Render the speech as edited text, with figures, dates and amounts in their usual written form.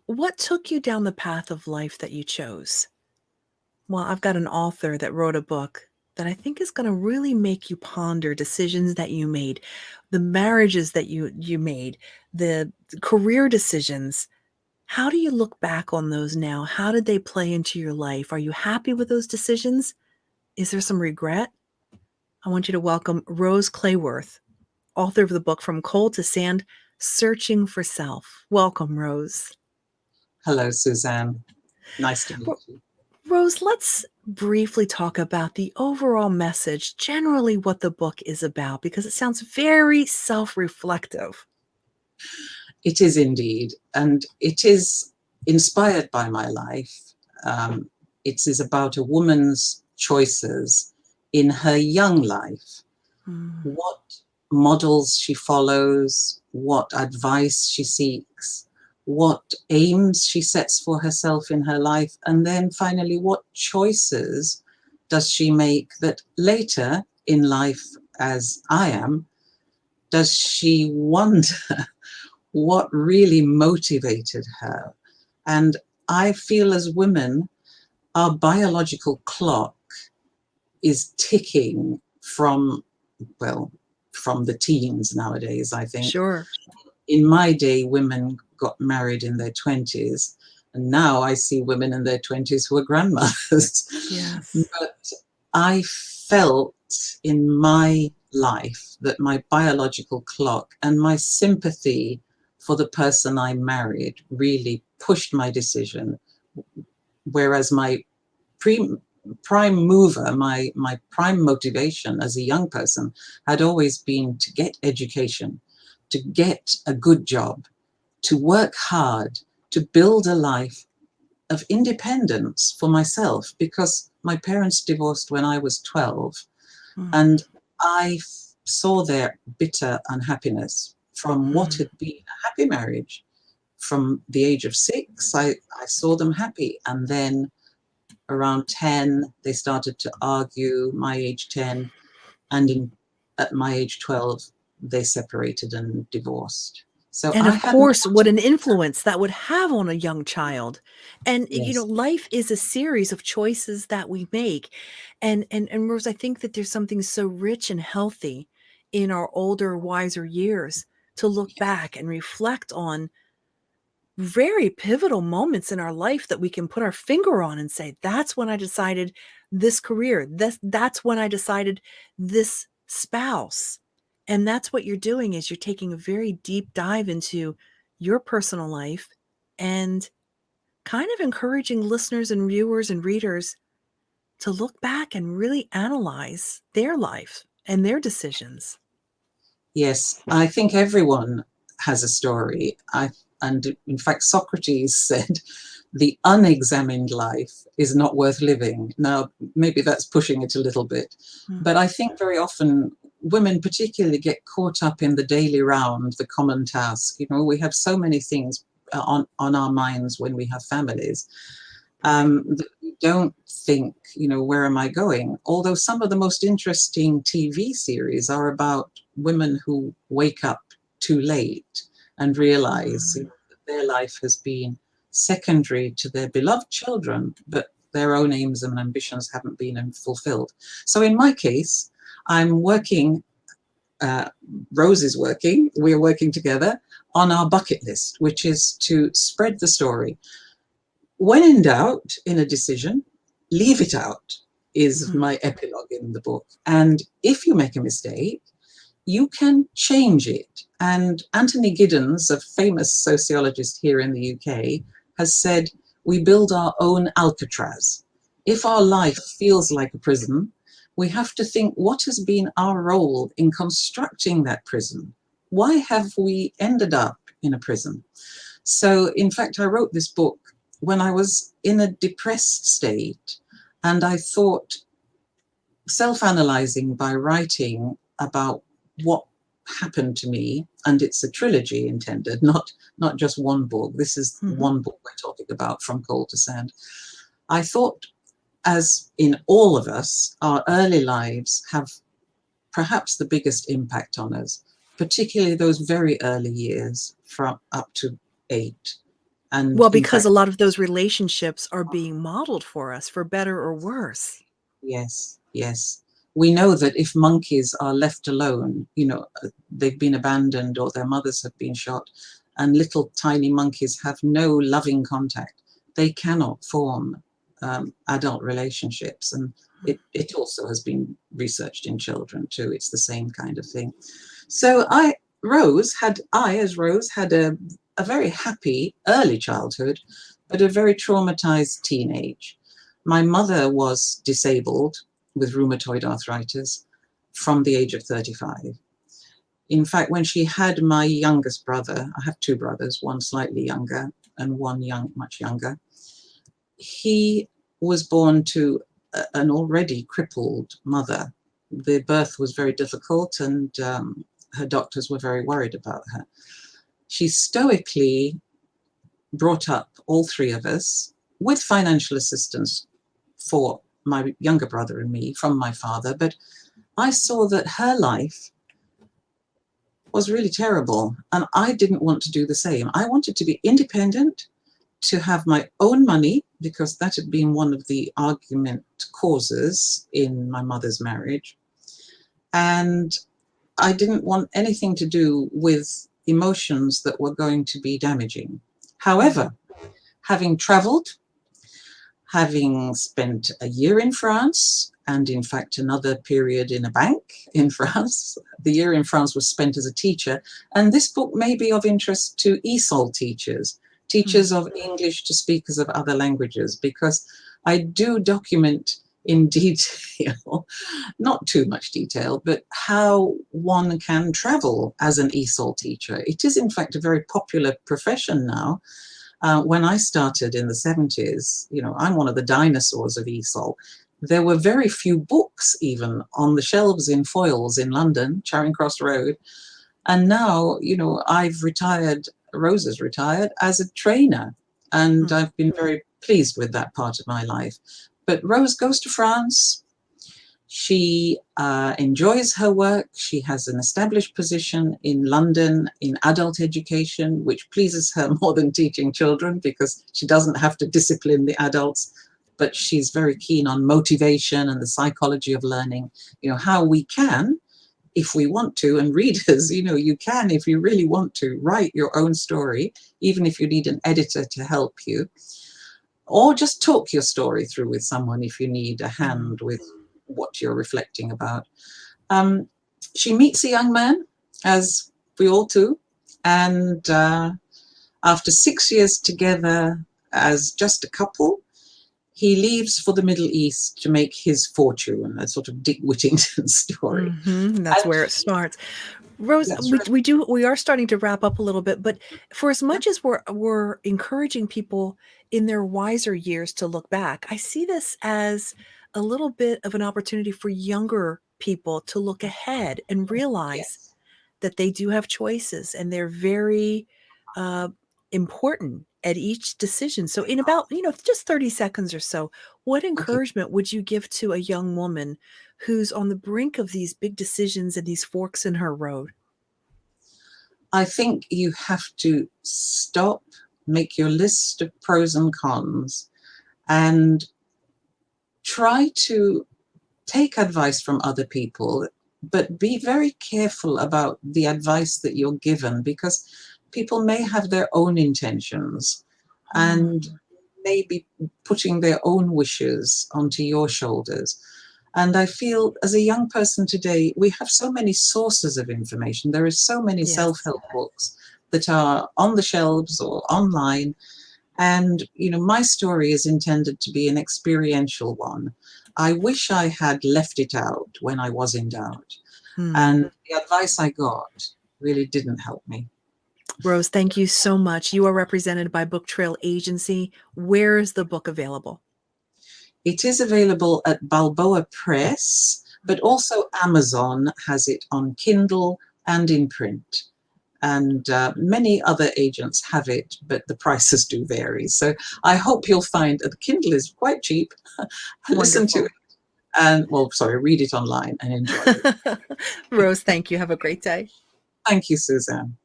What took you down the path of life that you chose? Well, I've got an author that wrote a book that I think is going to really make you ponder decisions that you made, the marriages that you made, the career decisions. How do you look back on those now? How did they play into your life? Are you happy with those decisions? Is there some regret? I want you to welcome Rose Clayworth, author of the book From Coal to Sand, Searching for Self. Welcome, Rose. Hello, Suzanne. Nice to meet Ro- you. Rose, let's briefly talk about the overall message, generally what the book is about, because it sounds very self-reflective. It is indeed, and it is inspired by my life. Um, it is about a woman's choices in her young life, Mm. what models she follows, what advice she seeks, what aims she sets for herself in her life, and then finally, what choices does she make that later in life, as I am, does she wonder what really motivated her? And I feel as women, our biological clock is ticking from, well, from the teens nowadays, I think. Sure. In my day, women got married in their 20s. And now I see women in their 20s who are grandmothers. Yes. But I felt in my life that my biological clock and my sympathy for the person I married really pushed my decision. Whereas my pre, prime mover, my prime motivation as a young person had always been to get education, to get a good job, to work hard, to build a life of independence for myself, because my parents divorced when I was 12, Mm. and I saw their bitter unhappiness from what Mm. had been a happy marriage. From the age of 6, I saw them happy. And then around 10, they started to argue, my age 10, and at my age 12, they separated and divorced. So And I of hadn't course, what much. an influence that would have on a young child. And Yes, life is a series of choices that we make. And Rose, I think that there's something so rich and healthy in our older, wiser years to look back and reflect on very pivotal moments in our life that we can put our finger on and say, that's when I decided this career. That's when I decided this spouse. And that's what you're doing is you're taking a very deep dive into your personal life and kind of encouraging listeners and viewers and readers to look back and really analyze their life and their decisions. yes. I think everyone has a story. And in fact, Socrates said, the unexamined life is not worth living. Now, maybe that's pushing it a little bit, Mm. but I think very often women particularly get caught up in the daily round, the common task. You know, we have so many things on our minds when we have families, Right. that we don't think, where am I going? Although some of the most interesting TV series are about women who wake up too late and realize, Mm. that their life has been secondary to their beloved children, but their own aims and ambitions haven't been fulfilled. So in my case, I'm working, uh, Rose is working, we're working together on our bucket list, which is to spread the story. When in doubt in a decision, leave it out, is Mm. my epilogue in the book. And if you make a mistake, you can change it. And Anthony Giddens, a famous sociologist here in the UK, has said, we build our own Alcatraz. If our life feels like a prison, we have to think, what has been our role in constructing that prison? Why have we ended up in a prison? So, in fact, I wrote this book when I was in a depressed state, and I thought, self analyzing by writing about what happened to me, and it's a trilogy intended, not just one book. This is Mhm. one book we're talking about, From Coal to Sand. I thought, as in all of us, our early lives have perhaps the biggest impact on us, particularly those very early years from up to 8. And Well, in because a fact, lot of those relationships are being modeled for us for better or worse. yes, yes. We know that if monkeys are left alone, they've been abandoned or their mothers have been shot, and little tiny monkeys have no loving contact, they cannot form adult relationships. And it also has been researched in children too. It's the same kind of thing. So as Rose, had a very happy early childhood, but a very traumatized teenage. My mother was disabled with rheumatoid arthritis from the age of 35. In fact, when she had my youngest brother, I have two brothers, one slightly younger and one much younger, he was born to an already crippled mother. The birth was very difficult, and her doctors were very worried about her. She stoically brought up all three of us with financial assistance for my younger brother and me from my father. But I saw that her life was really terrible, and I didn't want to do the same. I wanted to be independent, to have my own money, because that had been one of the argument causes in my mother's marriage. And I didn't want anything to do with emotions that were going to be damaging. Mhm. However, having traveled, having spent a year in France, and in fact another period in a bank in France, the year in France was spent as a teacher. And this book may be of interest to ESOL teachers, Mm. teachers of English to speakers of other languages, because I do document in detail, not too much detail, but how one can travel as an ESOL teacher. It is in fact a very popular profession now. When I started in the 70s, I'm one of the dinosaurs of ESOL. There were very few books even on the shelves in Foyles in London, Charing Cross Road. And now, I've retired, Rose has retired as a trainer. And Mm. I've been very pleased with that part of my life. But Rose goes to France. She enjoys her work. She has an established position in London in adult education, which pleases her more than teaching children, because she doesn't have to discipline the adults. But she's very keen on motivation and the psychology of learning, how we can, if we want to, and readers, you can, if you really want to, write your own story, even if you need an editor to help you, or just talk your story through with someone if you need a Mm. hand with what you're reflecting about. Um, she meets a young man, as we all do, and after 6 years together as just a couple, he leaves for the Middle East to make his fortune, a sort of Dick Whittington story. Mhm, that's And where it starts. Rose, that's we right. we are starting to wrap up a little bit, but for as Yeah. much as we're encouraging people in their wiser years to look back, I see this as a little bit of an opportunity for younger people to look ahead and realize Yes. that they do have choices and they're very uh, important at each decision. So, in about, just 30 seconds or so, what Okay. encouragement would you give to a young woman who's on the brink of these big decisions and these forks in her road? I think you have to stop, make your list of pros and cons, and try to take advice from other people, but be very careful about the advice that you're given, because people may have their own intentions and Mm, may be putting their own wishes onto your shoulders. And I feel as a young person today, we have so many sources of information. There are so many self yes. help books that are on the shelves or online. And, my story is intended to be an experiential one. I wish I had left it out when I was in doubt. Hmm. And the advice I got really didn't help me. Rose, thank you so much. You are represented by Book Trail Agency. Where is the book available? It is available at Balboa Press, but also Amazon has it on Kindle and in print. And many other agents have it, but the prices do vary. So I hope you'll find that the Kindle is quite cheap. Listen to it Wonderful. and, well, sorry, read it online and enjoy it. Rose, thank you. Have a great day. Thank you, Suzanne.